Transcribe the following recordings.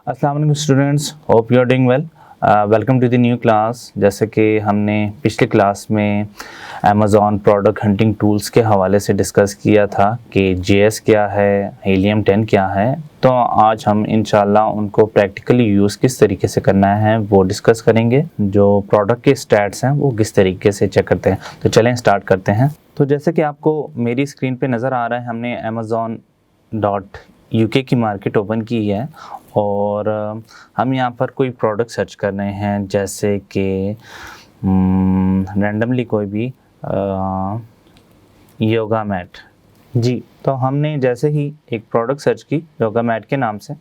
अस्सलाम वालेकुम students, hope you are doing well. Welcome to the new class. जैसे कि हमने पिछले क्लास में अमेज़ॉन प्रोडक्ट हंटिंग टूल्स के हवाले से डिस्कस किया था कि JS क्या है, हीलियम 10 क्या है, तो आज हम इंशाल्लाह उनको प्रैक्टिकली यूज़ किस तरीके से करना है वो डिस्कस करेंगे। जो प्रोडक्ट के स्टैट्स हैं वो किस तरीके से चेक करते हैं। तो चलें स्टार्ट करते हैं। तो जैसे कि आपको मेरी स्क्रीन पे नज़र आ रहा है, हमने amazon.uk की मार्केट ओपन की है और हम यहाँ पर कोई प्रोडक्ट सर्च कर रहे हैं, जैसे कि रैंडमली कोई भी योगा मैट। जी, तो हमने जैसे ही एक प्रोडक्ट सर्च की योगा मैट के नाम से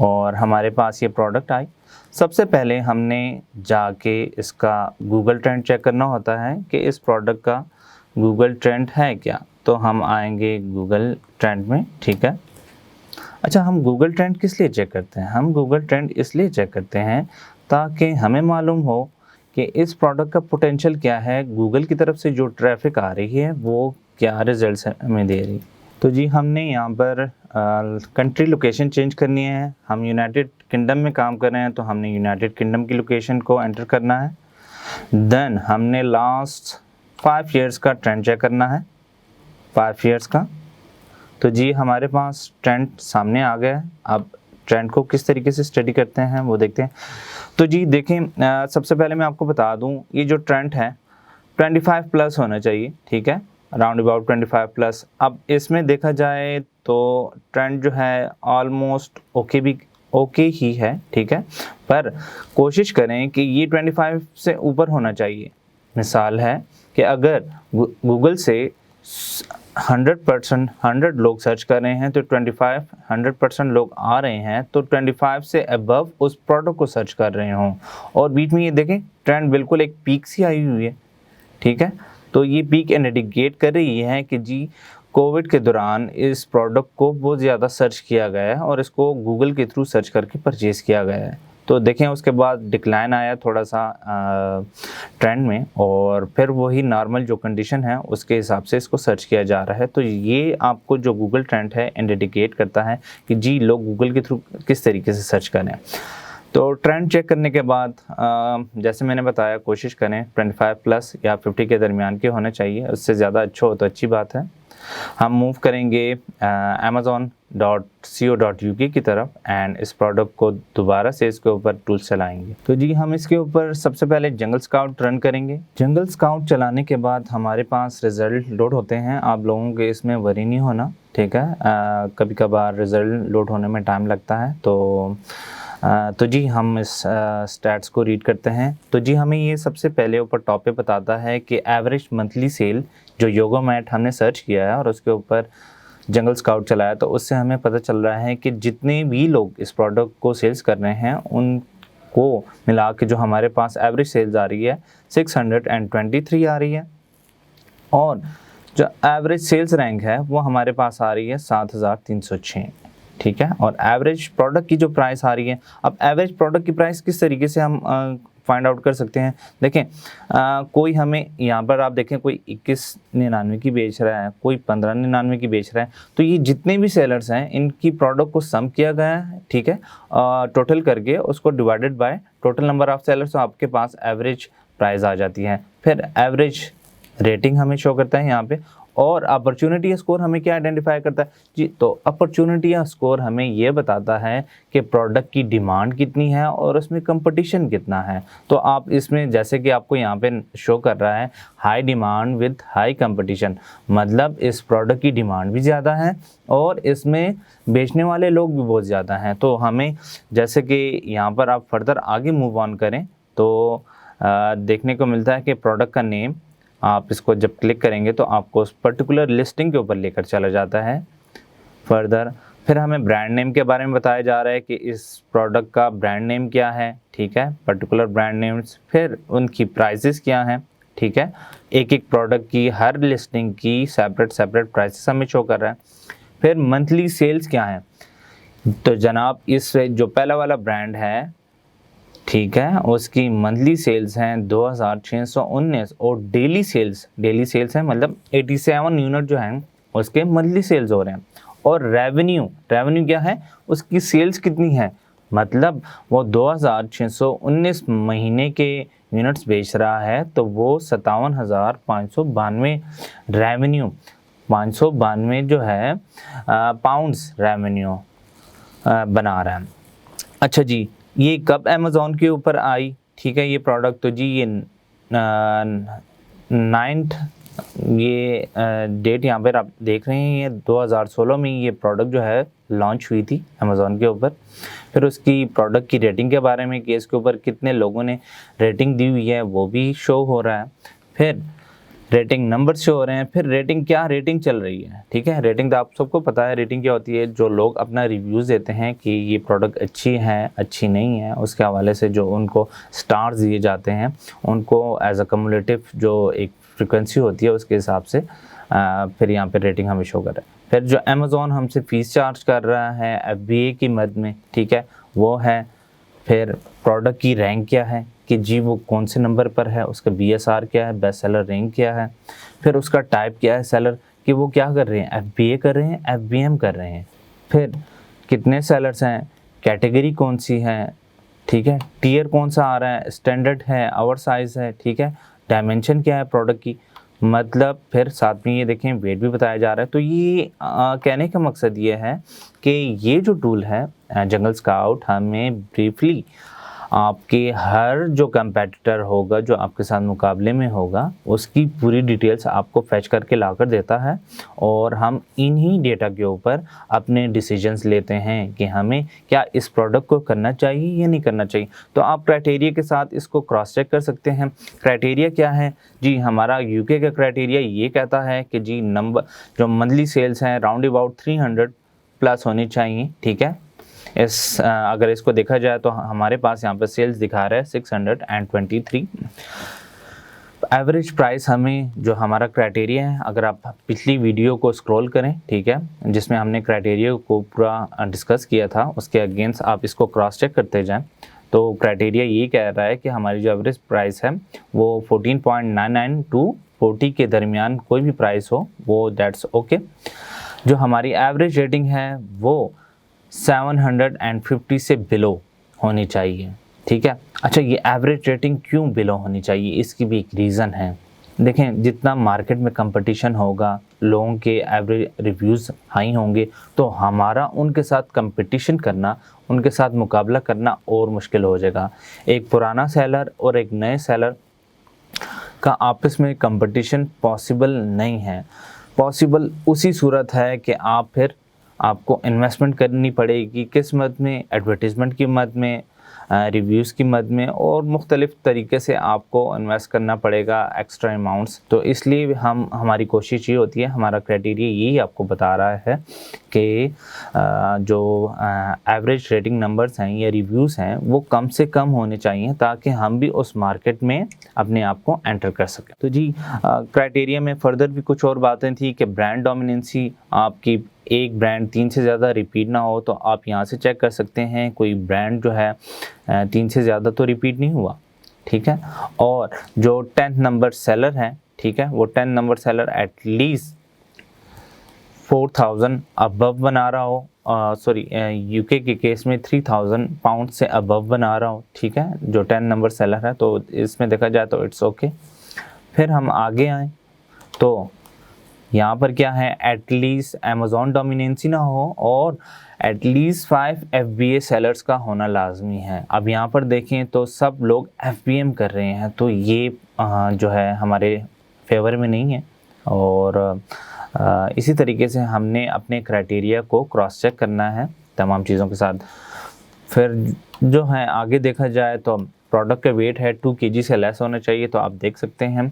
और हमारे पास ये प्रोडक्ट आई। सबसे पहले हमने जाके इसका गूगल ट्रेंड चेक करना होता है कि इस प्रोडक्ट का गूगल ट्रेंड है क्या। तो हम आएंगे गूगल ट्रेंड में, ठीक है। अच्छा, हम गूगल ट्रेंड किस लिए चेक करते हैं? हम गूगल ट्रेंड इसलिए चेक करते हैं ताकि हमें मालूम हो कि इस प्रोडक्ट का पोटेंशियल क्या है, गूगल की तरफ से जो ट्रैफिक आ रही है वो क्या रिजल्ट्स हमें दे रही। तो जी, हमने यहाँ पर कंट्री लोकेशन चेंज करनी है। हम यूनाइटेड किंगडम में काम कर रहे हैं तो हमने यूनाइटेड किंगडम की लोकेशन को एंटर करना है। देन हमने लास्ट 5 ईयर्स का ट्रेंड चेक करना है, 5 ईयर्स का। तो जी, हमारे पास ट्रेंड सामने आ गया है। अब ट्रेंड को किस तरीके से स्टडी करते हैं वो देखते हैं। तो जी देखें, सबसे पहले मैं आपको बता दूं, ये जो ट्रेंड है 25 प्लस होना चाहिए, ठीक है, अराउंड अबाउट 25 प्लस। अब इसमें देखा जाए तो ट्रेंड जो है ऑलमोस्ट ओके ही है, ठीक है, पर कोशिश करें कि ये 25 से ऊपर होना चाहिए। मिसाल है कि अगर गूगल से 100 लोग सर्च कर रहे हैं तो 100% लोग आ रहे हैं, तो 25 से अबव उस प्रोडक्ट को सर्च कर रहे हों। और बीच में ये देखें ट्रेंड बिल्कुल एक पीक सी आई हुई है, ठीक है। तो ये पीक इंडिकेट कर रही है कि जी कोविड के दौरान इस प्रोडक्ट को बहुत ज़्यादा सर्च किया गया है और इसको गूगल के थ्रू सर्च करके परचेज़ किया गया है। तो देखें उसके बाद डिक्लाइन आया थोड़ा सा ट्रेंड में, और फिर वही नॉर्मल जो कंडीशन है उसके हिसाब से इसको सर्च किया जा रहा है। तो ये आपको जो गूगल ट्रेंड है इंडिकेट करता है कि जी लोग गूगल के थ्रू किस तरीके से सर्च करें। तो ट्रेंड चेक करने के बाद जैसे मैंने बताया, कोशिश करें 25 प्लस या 50 के दरमियान के होने चाहिए। उससे ज़्यादा अच्छा हो तो अच्छी बात है। हम मूव करेंगे amazon.co.uk की तरफ एंड इस प्रोडक्ट को दोबारा से इसके ऊपर टूल्स चलाएंगे। तो जी हम इसके ऊपर सबसे पहले जंगल स्काउट रन करेंगे। जंगल स्काउट चलाने के बाद हमारे पास रिज़ल्ट लोड होते हैं। आप लोगों के इसमें वरी नहीं होना, ठीक है। कभी कभार रिज़ल्ट लोड होने में टाइम लगता है। तो जी हम इस स्टैट्स को रीड करते हैं। तो जी हमें ये सबसे पहले ऊपर टॉप पे बताता है कि एवरेज मंथली सेल जो योगा मैट हमने सर्च किया है और उसके ऊपर जंगल स्काउट चलाया, तो उससे हमें पता चल रहा है कि जितने भी लोग इस प्रोडक्ट को सेल्स कर रहे हैं उनको मिला के जो हमारे पास एवरेज सेल्स आ रही है 623 आ रही है, और जो एवरेज सेल्स रैंक है वो हमारे पास आ रही है 7306, ठीक है। और एवरेज प्रोडक्ट की जो प्राइस आ रही है, अब एवरेज प्रोडक्ट की प्राइस किस तरीके से हम फाइंड आउट कर सकते हैं? देखें, कोई हमें यहाँ पर आप देखें कोई 2199 की बेच रहा है, कोई 1599 की बेच रहा है। तो ये जितने भी सेलर्स हैं इनकी प्रोडक्ट को सम किया गया है, ठीक है, टोटल करके उसको divided by total number of sellers, तो आपके पास एवरेज प्राइस आ जाती है। फिर एवरेज रेटिंग हमें शो करता है यहाँ पे, और अपॉर्चुनिटी स्कोर हमें क्या आइडेंटिफाई करता है जी? तो अपॉर्चुनिटी स्कोर हमें ये बताता है कि प्रोडक्ट की डिमांड कितनी है और उसमें कंपटीशन कितना है। तो आप इसमें जैसे कि आपको यहाँ पे शो कर रहा है high demand with high competition, मतलब इस प्रोडक्ट की डिमांड भी ज़्यादा है और इसमें बेचने वाले लोग भी बहुत ज़्यादा हैं। तो हमें जैसे कि यहाँ पर आप फर्दर आगे मूव ऑन करें तो देखने को मिलता है कि प्रोडक्ट का नेम, आप इसको जब क्लिक करेंगे तो आपको उस पर्टिकुलर लिस्टिंग के ऊपर लेकर चला जाता है फर्दर। फिर हमें ब्रांड नेम के बारे में बताया जा रहा है कि इस प्रोडक्ट का ब्रांड नेम क्या है, ठीक है, पर्टिकुलर ब्रांड नेम्स। फिर उनकी प्राइसेस क्या हैं, ठीक है, एक एक प्रोडक्ट की हर लिस्टिंग की सेपरेट प्राइसेस हमें शो कर रहा है। फिर मंथली सेल्स क्या है, तो जनाब इस जो पहला वाला ब्रांड है, ठीक है, उसकी मंथली सेल्स हैं 2619 और डेली सेल्स हैं मतलब 87 यूनिट जो हैं उसके मंथली सेल्स हो रहे हैं। और रेवेन्यू क्या है, उसकी सेल्स कितनी है मतलब वो 2619 महीने के यूनिट्स बेच रहा है, तो वो 57,592 रेवेन्यू 592 जो है पाउंड्स रेवेन्यू बना रहा है। अच्छा जी, ये कब अमेज़ॉन के ऊपर आई, ठीक है, ये प्रोडक्ट, तो जी ये 9th ये डेट यहाँ पर आप देख रहे हैं, ये 2016 में ये प्रोडक्ट जो है लॉन्च हुई थी अमेज़ॉन के ऊपर। फिर उसकी प्रोडक्ट की रेटिंग के बारे में कि इसके ऊपर कितने लोगों ने रेटिंग दी हुई है वो भी शो हो रहा है। फिर रेटिंग नंबर शो हो रहे हैं। फिर रेटिंग क्या रेटिंग चल रही है, ठीक है। रेटिंग तो आप सबको पता है रेटिंग क्या होती है, जो लोग अपना रिव्यूज़ देते हैं कि ये प्रोडक्ट अच्छी है अच्छी नहीं है, उसके हवाले से जो उनको स्टार्स दिए जाते हैं उनको एज अ कम्युलेटिव जो एक फ्रिक्वेंसी होती है उसके हिसाब से फिर यहाँ पे रेटिंग हमें शो कर रहा है। फिर जो अमेज़ॉन हमसे फ़ीस चार्ज कर रहा है FBA की मद में, ठीक है, वो है। फिर प्रोडक्ट की रैंक क्या है कि जी वो कौन से नंबर पर है, उसका BSR क्या है, बेस्ट सेलर रैंक क्या है। फिर उसका टाइप क्या है सेलर, कि वो क्या कर रहे हैं, FBA कर रहे हैं, FBM कर रहे हैं। फिर कितने सेलर्स हैं, कैटेगरी कौन सी है, ठीक है, टीयर कौन सा आ रहा है, स्टैंडर्ड है, आवर साइज़ है, ठीक है, डायमेंशन क्या है प्रोडक्ट की, मतलब फिर साथ में ये देखें वेट भी बताया जा रहा है। तो ये कहने का मकसद ये है कि ये जो टूल है जंगल स्काउट हमें ब्रीफली आपके हर जो कंपेटिटर होगा जो आपके साथ मुकाबले में होगा उसकी पूरी डिटेल्स आपको फैच करके ला कर देता है, और हम इन्हीं डेटा के ऊपर अपने डिसीजंस लेते हैं कि हमें क्या इस प्रोडक्ट को करना चाहिए या नहीं करना चाहिए। तो आप क्राइटेरिया के साथ इसको क्रॉस चेक कर सकते हैं। क्राइटेरिया क्या है जी, हमारा UK का क्राइटेरिया ये कहता है कि जी नंबर जो मंथली सेल्स हैं राउंड अबाउट 300 प्लस होनी चाहिए, ठीक है। अगर इसको देखा जाए तो हमारे पास यहाँ पर सेल्स दिखा रहा है 623। एवरेज प्राइस हमें जो हमारा क्राइटेरिया है, अगर आप पिछली वीडियो को स्क्रॉल करें, ठीक है, जिसमें हमने क्राइटेरिया को पूरा डिस्कस किया था, उसके अगेंस्ट आप इसको क्रॉस चेक करते जाएं, तो क्राइटेरिया ये कह रहा है कि हमारी जो एवरेज प्राइस है वो 14.99 टू 40 के दरमियान कोई भी प्राइस हो वो दैट्स ओके। जो हमारी एवरेज रेटिंग है वो 750 से बिलो होनी चाहिए, ठीक है। अच्छा, ये एवरेज रेटिंग क्यों बिलो होनी चाहिए, इसकी भी एक रीज़न है। देखें, जितना मार्केट में कंपटीशन होगा, लोगों के एवरेज रिव्यूज़ हाई होंगे, तो हमारा उनके साथ कंपटीशन करना, उनके साथ मुकाबला करना और मुश्किल हो जाएगा। एक पुराना सेलर और एक नए सेलर का आपस में कंपटीशन पॉसिबल नहीं है। पॉसिबल उसी सूरत है कि आपको इन्वेस्टमेंट करनी पड़ेगी किस मद में, एडवर्टीज़मेंट की मद में, रिव्यूज़ की मद में, और मुख्तलिफ़ तरीके से आपको इन्वेस्ट करना पड़ेगा एक्स्ट्रा अमाउंट्स। तो इसलिए हमारी कोशिश ये होती है, हमारा क्राइटेरिया यही आपको बता रहा है कि जो एवरेज रेटिंग नंबर्स हैं या रिव्यूज़ हैं वो कम से कम होने चाहिए ताकि हम भी उस मार्केट में अपने आप को एंटर कर सकें। तो जी क्राइटेरिया में फर्दर भी कुछ और बातें थी कि ब्रांड डोमिनेंसी, आपकी एक ब्रांड 3 से ज़्यादा रिपीट ना हो, तो आप यहाँ से चेक कर सकते हैं कोई ब्रांड जो है 3 से ज़्यादा तो रिपीट नहीं हुआ, ठीक है। और जो 10th नंबर सेलर है, ठीक है, वो 10 नंबर सेलर एटलीस्ट 4,000 अबव बना रहा हो, UK के केस में 3,000 पाउंड से अबव बना रहा हो, ठीक है, जो 10 नंबर सेलर है। तो इसमें देखा जाए तो इट्स ओके। फिर हम आगे आएँ तो यहाँ पर क्या है, एटलीस्ट अमेज़ॉन डोमिनेंसी ना हो और एटलीस्ट 5 FBA सेलर्स का होना लाजमी है। अब यहाँ पर देखें तो सब लोग FBM कर रहे हैं, तो ये जो है हमारे फेवर में नहीं है। और इसी तरीके से हमने अपने क्राइटेरिया को क्रॉस चेक करना है तमाम चीज़ों के साथ। फिर जो है आगे देखा जाए तो प्रोडक्ट का वेट है 2 kg से लेस होना चाहिए। तो आप देख सकते हैं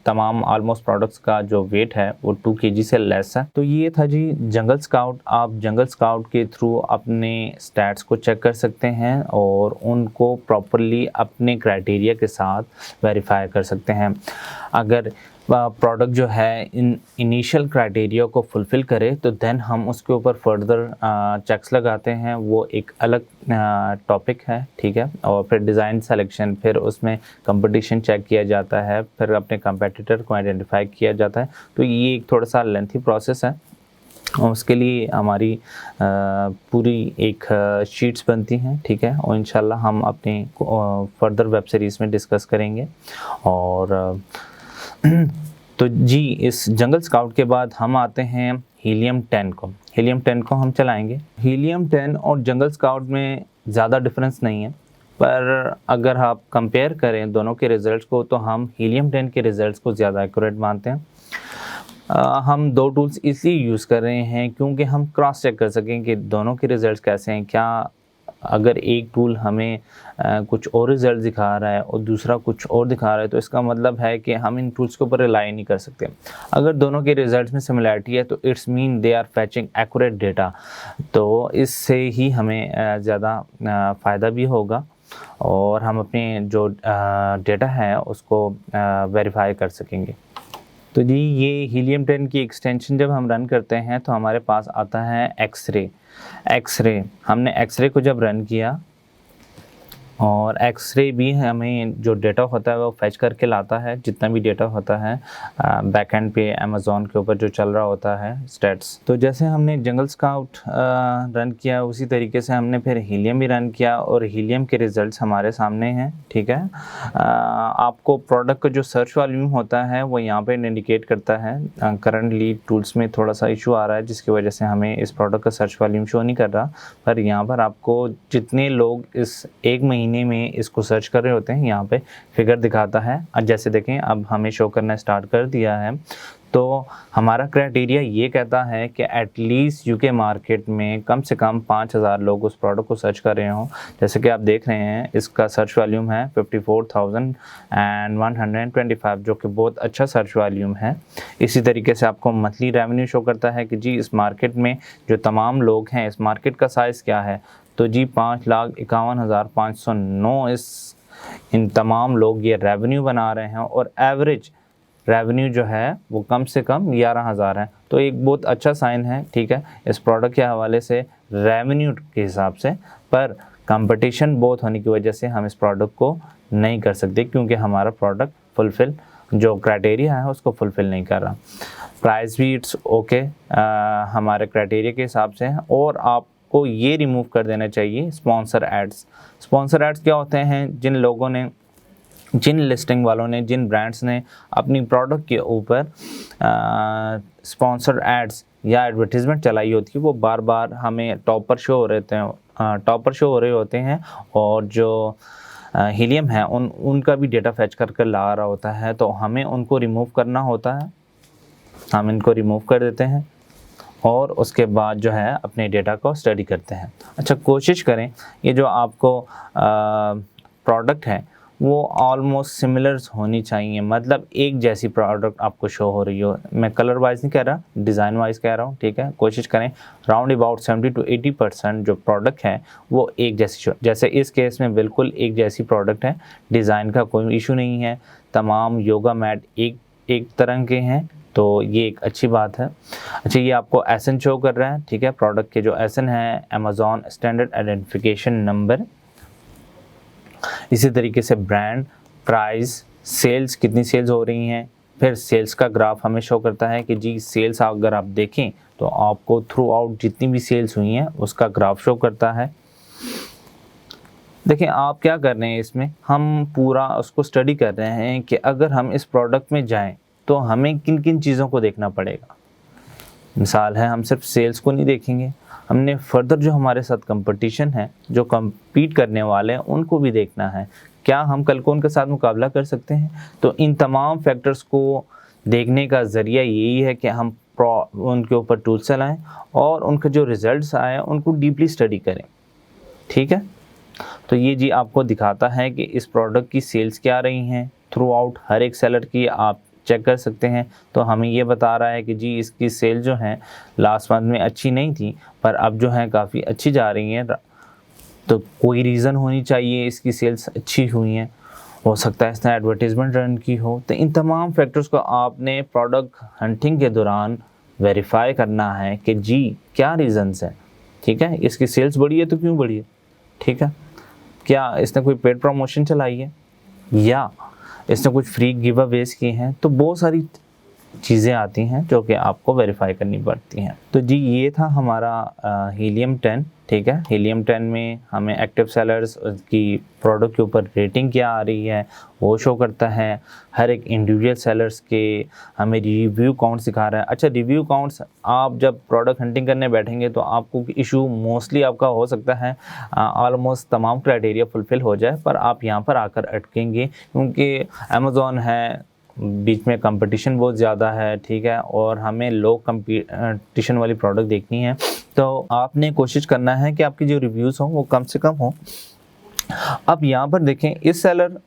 तमाम ऑलमोस्ट प्रोडक्ट्स का जो वेट है वो 2 kg से लेस है। तो ये था जी जंगल स्काउट। आप जंगल स्काउट के थ्रू अपने स्टैट्स को चेक कर सकते हैं और उनको प्रॉपरली अपने क्राइटेरिया के साथ वेरीफाई कर सकते हैं। अगर प्रोडक्ट जो है इन इनिशियल क्राइटेरिया को फुलफ़िल करे तो देन हम उसके ऊपर फर्दर चेक्स लगाते हैं, वो एक अलग टॉपिक है, ठीक है। और फिर डिज़ाइन सिलेक्शन, फिर उसमें कंपटीशन चेक किया जाता है, फिर अपने कंपेटिटर को आइडेंटिफाई किया जाता है। तो ये एक थोड़ा सा लेंथी प्रोसेस है। और उसके लिए हमारी पूरी एक शीट्स बनती हैं, ठीक है, और इंशाल्लाह हम अपने फर्दर वेब सीरीज़ में डिस्कस करेंगे। और तो जी इस जंगल स्काउट के बाद हम आते हैं हीलियम 10 को। हीलियम 10 को हम चलाएंगे। हीलियम 10 और जंगल स्काउट में ज़्यादा डिफरेंस नहीं है, पर अगर आप कंपेयर करें दोनों के रिज़ल्ट्स को तो हम हीलियम 10 के रिज़ल्ट्स को ज़्यादा एक्यूरेट मानते हैं। हम दो टूल्स इसलिए यूज़ कर रहे हैं क्योंकि हम क्रॉस चेक कर सकें कि दोनों के रिज़ल्ट्स कैसे हैं। क्या अगर एक टूल हमें कुछ और रिज़ल्ट दिखा रहा है और दूसरा कुछ और दिखा रहा है, तो इसका मतलब है कि हम इन टूल्स के ऊपर रिलाई नहीं कर सकते। अगर दोनों के रिज़ल्ट्स में सिमिलैरिटी है तो it's mean they are fetching accurate data, तो इससे ही हमें ज़्यादा फ़ायदा भी होगा और हम अपने जो डेटा है उसको वेरीफाई कर सकेंगे। तो जी ये हीलियम 10 की एक्सटेंशन जब हम रन करते हैं तो हमारे पास आता है एक्सरे। हमने एक्सरे को जब रन किया और एक्सरे भी हमें जो डेटा होता है वो फैच करके लाता है, जितना भी डेटा होता है बैकएंड पे अमेज़ॉन के ऊपर जो चल रहा होता है स्टैट्स। तो जैसे हमने जंगल स्काउट रन किया उसी तरीके से हमने फिर हीलियम भी रन किया और हीलियम के रिज़ल्ट्स हमारे सामने हैं, ठीक है। आपको प्रोडक्ट का जो सर्च वॉल्यूम होता है वो यहाँ पे इंडिकेट करता है। करंटली टूल्स में थोड़ा सा इशू आ रहा है जिसकी वजह से हमें इस प्रोडक्ट का सर्च वॉल्यूम शो नहीं कर रहा, पर यहाँ पर आपको जितने लोग इस एक महीने में इसको सर्च कर रहे होते हैं यहाँ पे फिगर दिखाता है। अब जैसे देखें अब हमें शो करना स्टार्ट कर दिया है, तो हमारा क्राइटेरिया ये कहता है कि एटलीस्ट यूके मार्केट में कम से कम 5000 लोग उस प्रोडक्ट को सर्च कर रहे हों। जैसे कि आप देख रहे हैं इसका सर्च वॉल्यूम है 54,125, जो कि बहुत अच्छा सर्च वॉल्यूम है। इसी तरीके से आपको मंथली रेवेन्यू शो करता है कि जी इस मार्केट में जो तमाम लोग हैं, इस मार्केट का साइज़ क्या है, तो जी 5,51,509 इन तमाम लोग ये रेवेन्यू बना रहे हैं और एवरेज रेवेन्यू जो है वो कम से कम 11,000 है। तो एक बहुत अच्छा साइन है, ठीक है, इस प्रोडक्ट के हवाले से रेवेन्यू के हिसाब से। पर कंपटीशन बहुत होने की वजह से हम इस प्रोडक्ट को नहीं कर सकते क्योंकि हमारा प्रोडक्ट फुलफ़िल जो क्राइटेरिया है उसको फुलफ़िल नहीं कर रहा। प्राइस भी इट्स ओके हमारे क्राइटेरिया के हिसाब से है। और आपको ये रिमूव कर देना चाहिए स्पॉन्सर एड्स। स्पॉन्सर एड्स क्या होते हैं, जिन लिस्टिंग वालों ने, जिन ब्रांड्स ने अपनी प्रोडक्ट के ऊपर स्पॉन्सर एड्स या एडवर्टीज़मेंट चलाई होती है वो बार बार हमें टॉप पर शो हो रहे होते हैं और जो हीलियम है उनका भी डेटा फैच कर ला रहा होता है, तो हमें उनको रिमूव करना होता है। हम इनको रिमूव कर देते हैं और उसके बाद जो है अपने डेटा को स्टडी करते हैं। अच्छा, कोशिश करें ये जो आपको प्रोडक्ट है वो ऑलमोस्ट सिमिलर्स होनी चाहिए, मतलब एक जैसी प्रोडक्ट आपको शो हो रही हो। मैं कलर वाइज नहीं कह रहा, डिज़ाइन वाइज कह रहा हूँ, ठीक है। कोशिश करें राउंड अबाउट 70 to 80% जो प्रोडक्ट है वो एक जैसी शो, जैसे इस केस में बिल्कुल एक जैसी प्रोडक्ट है, डिज़ाइन का कोई इशू नहीं है, तमाम योगा मैट एक तरह के हैं, तो ये एक अच्छी बात है। अच्छा, ये आपको एसएन शो कर रहा है, ठीक है, प्रोडक्ट के जो एसएन है अमेज़ॉन स्टैंडर्ड आइडेंटिफिकेशन नंबर। इसी तरीके से ब्रांड, प्राइस, सेल्स, कितनी सेल्स हो रही हैं, फिर सेल्स का ग्राफ हमें शो करता है कि जी सेल्स अगर आप देखें तो आपको थ्रू आउट जितनी भी सेल्स हुई हैं उसका ग्राफ शो करता है। देखिए आप क्या कर रहे हैं, इसमें हम पूरा उसको स्टडी कर रहे हैं कि अगर हम इस प्रोडक्ट में जाएं तो हमें किन किन चीज़ों को देखना पड़ेगा। मिसाल है, हम सिर्फ सेल्स को नहीं देखेंगे, हमने फर्दर जो हमारे साथ कंपटीशन है, जो compete करने वाले हैं, उनको भी देखना है। क्या हम कल को उनके साथ मुकाबला कर सकते हैं? तो इन तमाम फैक्टर्स को देखने का ज़रिया यही है कि हम उनके ऊपर टूल्स चलाएं और उनके जो रिज़ल्ट्स आए उनको डीपली स्टडी करें, ठीक है। तो ये जी आपको दिखाता है कि इस प्रोडक्ट की सेल्स क्या रही हैं थ्रू आउट, हर एक सेलर की आप चेक कर सकते हैं। तो हमें ये बता रहा है कि जी इसकी सेल जो है लास्ट मंथ में अच्छी नहीं थी पर अब जो है काफ़ी अच्छी जा रही हैं, तो कोई रीज़न होनी चाहिए इसकी सेल्स अच्छी हुई हैं। हो सकता है इसने एडवर्टीज़मेंट रन की हो। तो इन तमाम फैक्टर्स को आपने प्रोडक्ट हंटिंग के दौरान वेरीफाई करना है कि जी क्या रीज़न्स हैं, ठीक है। इसकी सेल्स बढ़ी है तो क्यों बढ़ी है, ठीक है। क्या इसने कोई पेड प्रमोशन चलाई है या इसने कुछ फ्री गिव अवेज किए हैं। तो बहुत सारी चीज़ें आती हैं जो कि आपको वेरीफाई करनी पड़ती हैं। तो जी ये था हमारा हीलियम 10, ठीक है। हीलियम 10 में हमें एक्टिव सेलर्स की प्रोडक्ट के ऊपर रेटिंग क्या आ रही है वो शो करता है। हर एक इंडिविजुअल सेलर्स के हमें रिव्यू काउंट सिखा रहा है। अच्छा, रिव्यू काउंट्स आप जब प्रोडक्ट हंटिंग करने बैठेंगे तो आपको इशू मोस्टली आपका हो सकता है ऑलमोस्ट तमाम क्राइटेरिया फुलफ़िल हो जाए, पर आप यहाँ पर आकर अटकेंगे क्योंकि अमेज़ॉन है, बीच में कंपटीशन बहुत ज़्यादा है, ठीक है, और हमें लो कंपटीशन वाली प्रोडक्ट देखनी है। तो आपने कोशिश करना है कि आपकी जो रिव्यूज़ हों वो कम से कम हों। अब यहाँ पर देखें, इस सेलर,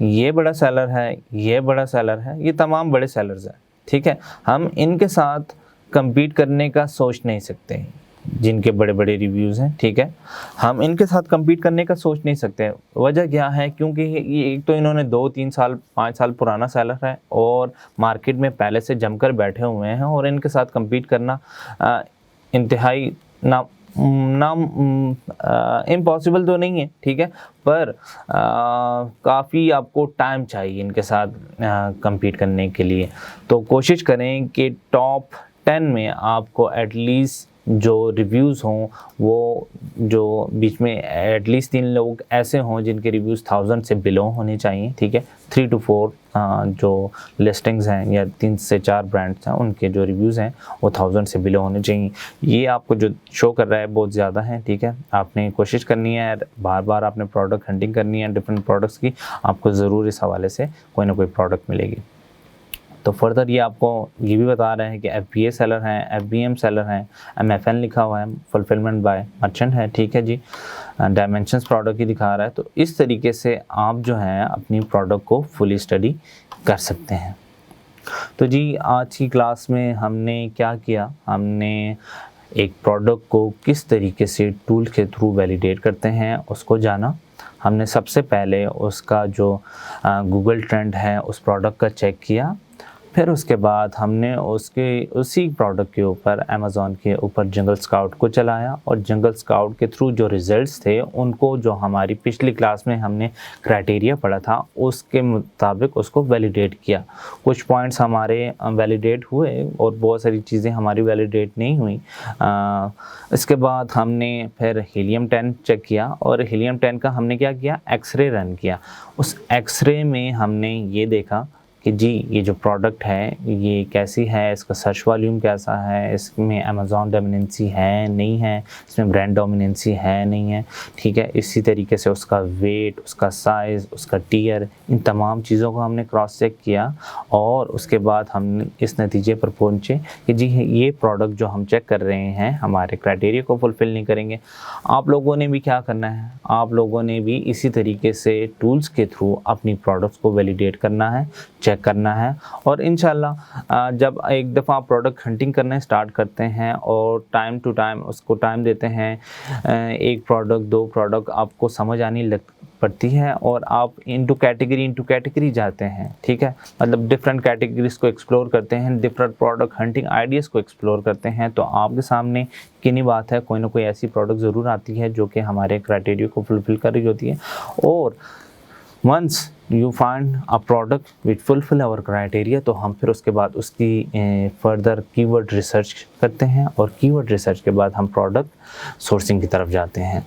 ये बड़ा सेलर है, ये बड़ा सेलर है, ये तमाम बड़े सेलर्स हैं, ठीक है। हम इनके साथ compete करने का सोच नहीं सकते, जिनके बड़े बड़े रिव्यूज़ हैं, ठीक है, हम इनके साथ compete करने का सोच नहीं सकते। वजह क्या है? क्योंकि ये एक तो इन्होंने 2-3 साल 5 साल पुराना सेलर है और मार्केट में पहले से जमकर बैठे हुए हैं, और इनके साथ compete करना इंतहाई इम्पॉसिबल तो नहीं है, ठीक है, पर काफ़ी आपको टाइम चाहिए इनके साथ compete करने के लिए। तो कोशिश करें कि टॉप 10 में आपको एटलीस्ट जो रिव्यूज़ हों वो जो बीच में एटलीस्ट 3 लोग ऐसे हों जिनके रिव्यूज़ 1000 से बिलो होने चाहिए, ठीक है। 3 to 4 जो लिस्टिंग्स हैं या 3 से 4 ब्रांड्स हैं उनके जो रिव्यूज़ हैं वो 1000 से बिलो होने चाहिए। ये आपको जो शो कर रहा है बहुत ज़्यादा है, ठीक है। आपने कोशिश करनी है, बार बार आपने प्रोडक्ट हंटिंग करनी है डिफरेंट प्रोडक्ट्स की, आपको ज़रूर इस हवाले से कोई ना कोई प्रोडक्ट मिलेगी। तो फर्दर ये आपको ये भी बता रहे हैं कि FBA सेलर हैं, FBM सेलर हैं, MFN लिखा हुआ है, फुलफिलमेंट बाय मर्चेंट है, ठीक है जी। डायमेंशंस प्रोडक्ट ही दिखा रहा है। तो इस तरीके से आप जो है अपनी प्रोडक्ट को फुली स्टडी कर सकते हैं। तो जी आज की क्लास में हमने क्या किया, हमने एक प्रोडक्ट को किस तरीके से टूल के थ्रू वैलिडेट करते हैं उसको जाना। हमने सबसे पहले उसका जो गूगल ट्रेंड है उस प्रोडक्ट का चेक किया, फिर उसके बाद हमने उसी प्रोडक्ट के ऊपर अमेज़ॉन के ऊपर जंगल स्काउट को चलाया, और जंगल स्काउट के थ्रू जो रिज़ल्ट्स थे उनको जो हमारी पिछली क्लास में हमने क्राइटेरिया पढ़ा था उसके मुताबिक उसको वैलिडेट किया। कुछ पॉइंट्स हमारे वैलिडेट हुए और बहुत सारी चीज़ें हमारी वैलिडेट नहीं हुई। इसके बाद हमने फिर हीलियम 10 चेक किया, और हीलियम 10 का हमने क्या किया, एक्सरे रन किया। उस एक्सरे में हमने ये देखा कि जी ये जो प्रोडक्ट है ये कैसी है, इसका सर्च वॉल्यूम कैसा है, इसमें अमेज़ॉन डोमिनेंसी है नहीं है, इसमें ब्रांड डोमिनेंसी है नहीं है, ठीक है। इसी तरीके से उसका वेट, उसका साइज़, उसका टियर, इन तमाम चीज़ों को हमने क्रॉस चेक किया, और उसके बाद हम इस नतीजे पर पहुँचे कि जी ये प्रोडक्ट जो हम चेक कर रहे हैं हमारे क्राइटेरिया को फुलफ़िल नहीं करेंगे। आप लोगों ने भी क्या करना है, आप लोगों ने भी इसी तरीके से टूल्स के थ्रू अपनी प्रोडक्ट्स को वैलिडेट करना है, चेक करना है, और इंशाल्लाह जब एक दफ़ा प्रोडक्ट हंटिंग करना स्टार्ट करते हैं और टाइम टू टाइम उसको टाइम देते हैं, एक प्रोडक्ट 2 प्रोडक्ट आपको समझ आने लग पड़ती है और आप इनटू कैटेगरी जाते हैं, ठीक है। मतलब डिफरेंट कैटेगरीज को एक्सप्लोर करते हैं, डिफरेंट प्रोडक्ट हंटिंग आइडियाज़ को एक्सप्लोर करते हैं, तो आपके सामने किन्हीं बात है कोई ना कोई ऐसी प्रोडक्ट ज़रूर आती है जो कि हमारे क्राइटेरिया को फुलफ़िल कर रही होती है। और once you find a product which fulfil our criteria, तो हम फिर उसके बाद उसकी फर्दर कीवर्ड रिसर्च करते हैं, और कीवर्ड रिसर्च के बाद हम प्रोडक्ट सोर्सिंग की तरफ जाते हैं।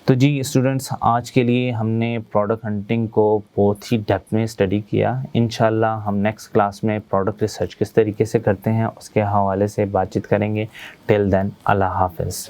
तो जी स्टूडेंट्स, आज के लिए हमने प्रोडक्ट हंटिंग को बहुत ही डेप्थ में स्टडी किया। इंशाल्लाह हम नेक्स्ट क्लास में प्रोडक्ट रिसर्च किस तरीके से करते हैं उसके हवाले से बातचीत करेंगे। टिल देन, अल्लाह हाफ़िज़।